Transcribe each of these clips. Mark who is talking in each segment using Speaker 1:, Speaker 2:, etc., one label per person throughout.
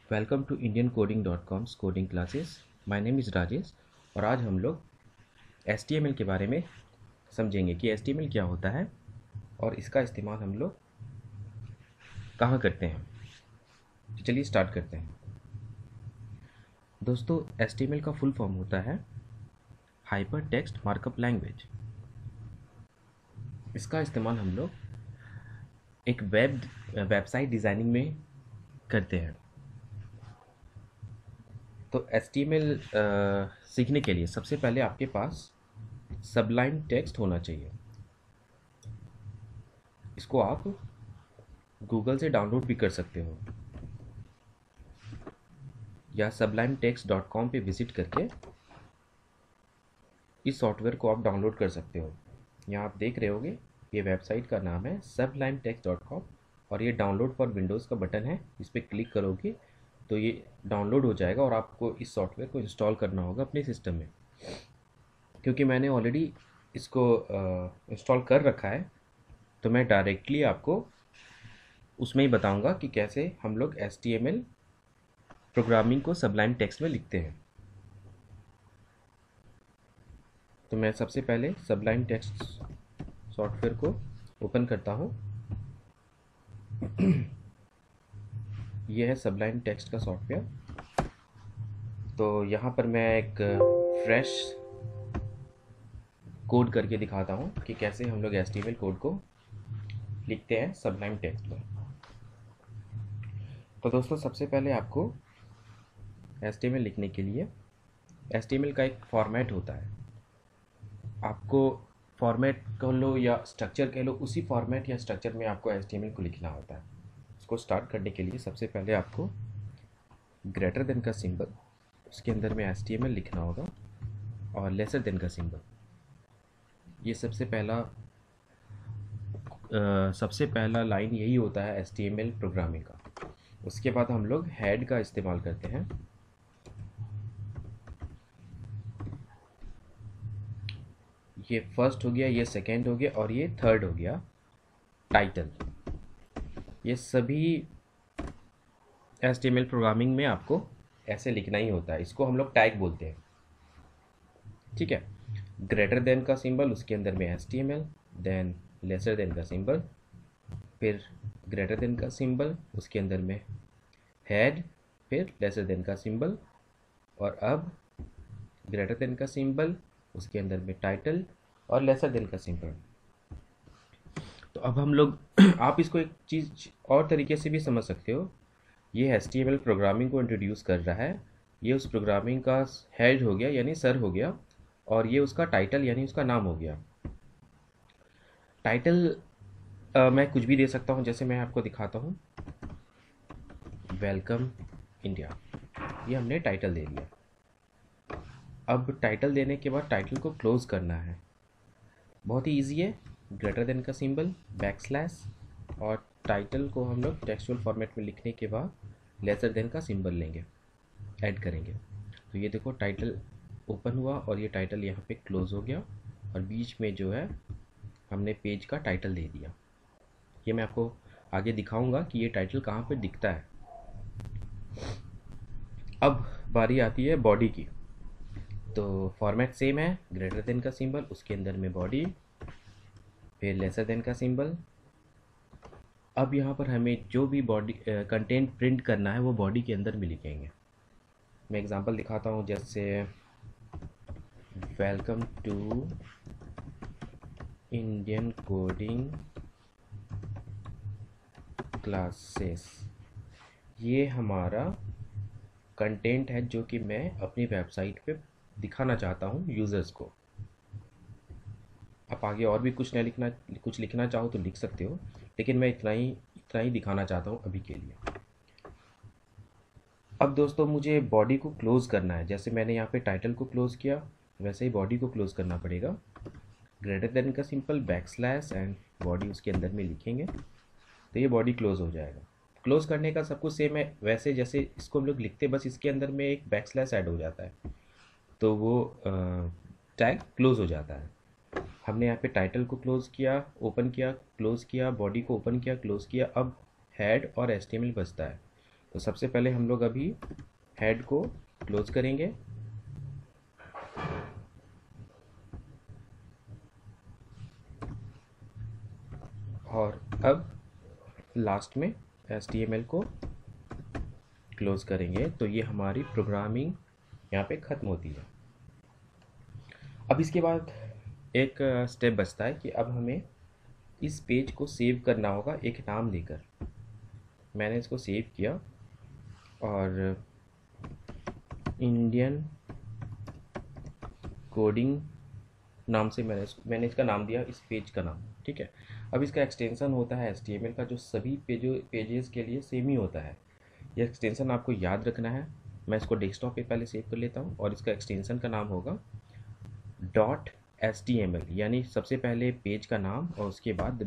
Speaker 1: Welcome to indiancoding.com's coding classes. My name is Rajesh और आज हम लोग HTML के बारे में समझेंगे कि HTML क्या होता है और इसका इस्तेमाल हम लोग कहाँ करते हैं। तो चलिए स्टार्ट करते हैं। दोस्तों, HTML का फुल फॉर्म होता है हाइपर टेक्स्ट मार्कअप लैंग्वेज। इसका इस्तेमाल हम लोग एक वेबसाइट डिज़ाइनिंग में करते हैं। तो HTML सीखने के लिए सबसे पहले आपके पास सबलाइन टेक्स्ट होना चाहिए। इसको आप गूगल से डाउनलोड भी कर सकते हो या sublimetext.com पे विज़िट करके इस सॉफ्टवेयर को आप डाउनलोड कर सकते हो। यहाँ आप देख रहे होगे ये वेबसाइट का नाम है sublimetext.com और ये डाउनलोड फॉर विंडोज़ का बटन है। इस पर क्लिक करोगे तो ये डाउनलोड हो जाएगा और आपको इस सॉफ्टवेयर को इंस्टॉल करना होगा अपने सिस्टम में। क्योंकि मैंने ऑलरेडी इसको इंस्टॉल कर रखा है तो मैं डायरेक्टली आपको उसमें ही बताऊंगा कि कैसे हम लोग HTML प्रोग्रामिंग को सबलाइन टेक्स्ट में लिखते हैं। तो मैं सबसे पहले सबलाइन टेक्स्ट सॉफ्टवेयर को ओपन करता हूँ। ये है सबलाइन टेक्स्ट का सॉफ्टवेयर। तो यहाँ पर मैं एक फ्रेश कोड करके दिखाता हूँ कि कैसे हम लोग HTML कोड को लिखते हैं सबलाइन टेक्स्ट में। तो दोस्तों, सबसे पहले आपको HTML लिखने के लिए HTML का एक फॉर्मेट होता है। आपको फॉर्मेट कह लो या स्ट्रक्चर कह लो, उसी फॉर्मेट या स्ट्रक्चर में आपको HTML को लिखना होता है। इसको स्टार्ट करने के लिए सबसे पहले आपको ग्रेटर देन का सिंबल, उसके अंदर में HTML लिखना होगा और लेसर देन का सिंबल। ये सबसे पहला लाइन यही होता है HTML प्रोग्रामिंग का। उसके बाद हम लोग हेड का इस्तेमाल करते हैं। ये फर्स्ट हो गया, ये सेकंड हो गया और ये थर्ड हो गया टाइटल। ये सभी HTML प्रोग्रामिंग में आपको ऐसे लिखना ही होता है। इसको हम लोग टैग बोलते हैं, ठीक है। ग्रेटर देन का सिंबल, उसके अंदर में HTML, देन लेसर देन का सिंबल, फिर ग्रेटर देन का सिंबल, उसके अंदर में हेड, फिर लेसर देन का सिंबल और अब ग्रेटर देन का सिंबल, उसके अंदर में टाइटल और लेसर देन का सिंबल। तो अब हम लोग आप इसको एक चीज़ और तरीके से भी समझ सकते हो। ये HTML प्रोग्रामिंग को इंट्रोड्यूस कर रहा है। ये उस प्रोग्रामिंग का हेड हो गया यानी सर हो गया और ये उसका टाइटल यानी उसका नाम हो गया। टाइटल मैं कुछ भी दे सकता हूँ, जैसे मैं आपको दिखाता हूँ, वेलकम इंडिया। ये हमने टाइटल दे दिया। अब टाइटल देने के बाद टाइटल को क्लोज करना है। बहुत ही ईजी है। ग्रेटर देन का सिंबल, बैकस्लैश और टाइटल को हम लोग टेक्सचुअल फॉर्मेट में लिखने के बाद लेसर देन का सिंबल लेंगे, ऐड करेंगे। तो ये देखो टाइटल ओपन हुआ और ये टाइटल यहाँ पे क्लोज हो गया और बीच में जो है हमने पेज का टाइटल दे दिया। ये मैं आपको आगे दिखाऊंगा कि ये टाइटल कहाँ पे दिखता है। अब बारी आती है बॉडी की। तो फॉर्मेट सेम है, ग्रेटर देन का सिंबल, उसके अंदर में बॉडी, फिर लेसर देन का सिंबल। अब यहाँ पर हमें जो भी बॉडी कंटेंट प्रिंट करना है वो बॉडी के अंदर भी लिखेंगे। मैं एग्जांपल दिखाता हूँ, जैसे welcome to Indian coding classes. ये हमारा कंटेंट है जो कि मैं अपनी वेबसाइट पे दिखाना चाहता हूँ यूज़र्स को। आप आगे और भी कुछ लिखना चाहो तो लिख सकते हो, लेकिन मैं इतना ही दिखाना चाहता हूँ अभी के लिए। अब दोस्तों, मुझे बॉडी को क्लोज़ करना है। जैसे मैंने यहाँ पे टाइटल को क्लोज़ किया, वैसे ही बॉडी को क्लोज़ करना पड़ेगा। ग्रेटर देन का सिंपल, बैकस्लैश एंड बॉडी उसके अंदर में लिखेंगे तो ये बॉडी क्लोज़ हो जाएगा। क्लोज़ करने का सब कुछ सेम है, वैसे जैसे इसको हम लोग लिखते, बस इसके अंदर में एक बैकस्लैश ऐड हो जाता है तो वो टैग क्लोज़ हो जाता है। हमने यहाँ पे टाइटल को क्लोज़ किया, ओपन किया, क्लोज़ किया, बॉडी को ओपन किया, क्लोज़ किया। अब हेड और HTML बचता है। तो सबसे पहले हम लोग अभी हेड को क्लोज करेंगे, और अब लास्ट में HTML को क्लोज करेंगे। तो ये हमारी प्रोग्रामिंग यहाँ पे ख़त्म होती है। अब इसके बाद एक स्टेप बचता है कि अब हमें इस पेज को सेव करना होगा एक नाम देकर। मैंने इसको सेव किया और इंडियन कोडिंग नाम से मैंने इसका नाम दिया, इस पेज का नाम, ठीक है। अब इसका एक्सटेंशन होता है HTML का, जो सभी पेजेस के लिए सेम ही होता है। ये एक्सटेंशन आपको याद रखना है। मैं इसको डेस्कटॉप पे पहले सेव कर लेता हूँ, और इसका एक्सटेंशन का नाम होगा .html, यानी सबसे पहले पेज का नाम और उसके बाद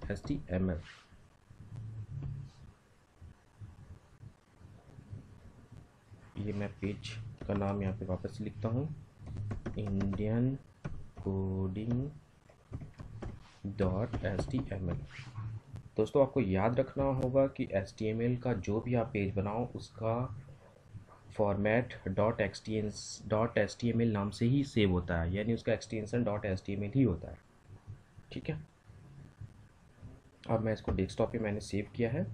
Speaker 1: .html। ये मैं पेज का नाम यहाँ पे वापस लिखता हूँ, इंडियन कोडिंग .html। दोस्तों आपको याद रखना होगा कि HTML का जो भी आप पेज बनाओ उसका फॉर्मेट .html नाम से ही सेव होता है, यानी उसका एक्सटेंशन .html ही होता है, ठीक है। अब मैं इसको डेस्कटॉप पे मैंने सेव किया है।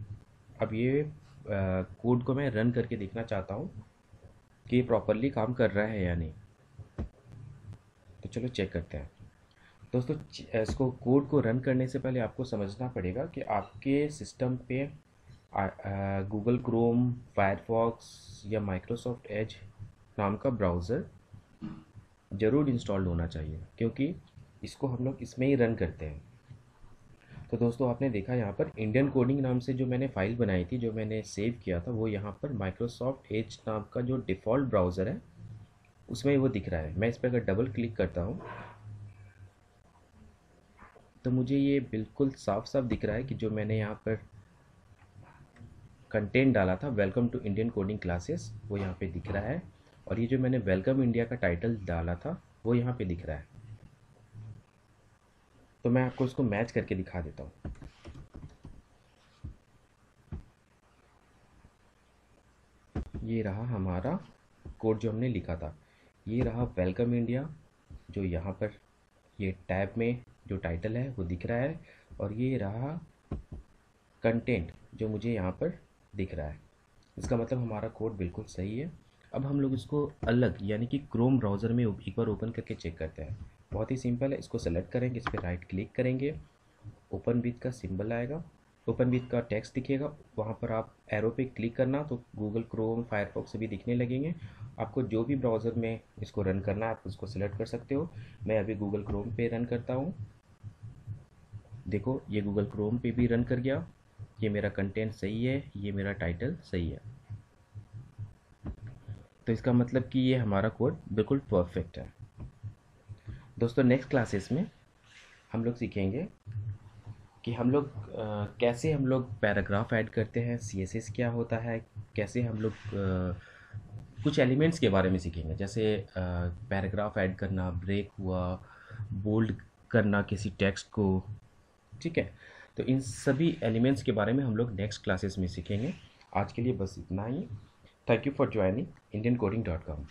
Speaker 1: अब ये कोड को मैं रन करके देखना चाहता हूँ कि ये प्रॉपरली काम कर रहा है या नहीं। तो चलो चेक करते हैं। दोस्तों इसको कोड को रन करने से पहले आपको समझना पड़ेगा कि आपके सिस्टम पे गूगल क्रोम, फायरफॉक्स या माइक्रोसॉफ्ट एज नाम का ब्राउज़र ज़रूर इंस्टॉल्ड होना चाहिए, क्योंकि इसको हम लोग इसमें ही रन करते हैं। तो दोस्तों आपने देखा यहाँ पर इंडियन कोडिंग नाम से जो मैंने फ़ाइल बनाई थी, जो मैंने सेव किया था, वो यहाँ पर माइक्रोसॉफ्ट एज नाम का जो डिफ़ॉल्ट ब्राउज़र है उसमें वो दिख रहा है। मैं इस पर अगर डबल क्लिक करता हूँ तो मुझे ये बिल्कुल साफ साफ दिख रहा है कि जो मैंने यहाँ पर कंटेंट डाला था, welcome to Indian coding classes, वो यहाँ पे दिख रहा है। और ये जो मैंने वेलकम इंडिया का टाइटल डाला था वो यहाँ पे दिख रहा है। तो मैं आपको इसको मैच करके दिखा देता हूँ। ये रहा हमारा कोड जो हमने लिखा था, ये रहा वेलकम इंडिया, जो यहाँ पर ये टैब में जो टाइटल है वो दिख रहा है, और ये रहा कंटेंट जो मुझे यहाँ पर दिख रहा है। इसका मतलब हमारा कोड बिल्कुल सही है। अब हम लोग इसको अलग यानी कि क्रोम ब्राउज़र में एक बार ओपन करके चेक करते हैं। बहुत ही सिंपल है। इसको सेलेक्ट करेंगे, इस पर राइट क्लिक करेंगे, ओपन विथ का सिंबल आएगा, ओपन विथ का टेक्स्ट दिखेगा, वहाँ पर आप एरो पे क्लिक करना तो गूगल क्रोम, फायरफॉक्स से भी दिखने लगेंगे। आपको जो भी ब्राउज़र में इसको रन करना है आप उसको सेलेक्ट कर सकते हो। मैं अभी गूगल क्रोम पे रन करता हूँ। देखो ये गूगल क्रोम पे भी रन कर गया। ये मेरा कंटेंट सही है, ये मेरा टाइटल सही है। तो इसका मतलब कि ये हमारा कोड बिल्कुल परफेक्ट है। दोस्तों नेक्स्ट क्लासेस में हम लोग सीखेंगे कि हम लोग कैसे हम लोग पैराग्राफ ऐड करते हैं, CSS क्या होता है, कैसे हम लोग कुछ एलिमेंट्स के बारे में सीखेंगे, जैसे पैराग्राफ ऐड करना, ब्रेक हुआ, बोल्ड करना किसी टेक्स्ट को, ठीक है। तो इन सभी एलिमेंट्स के बारे में हम लोग नेक्स्ट क्लासेस में सीखेंगे। आज के लिए बस इतना ही। Thank you for joining indiancoding.com।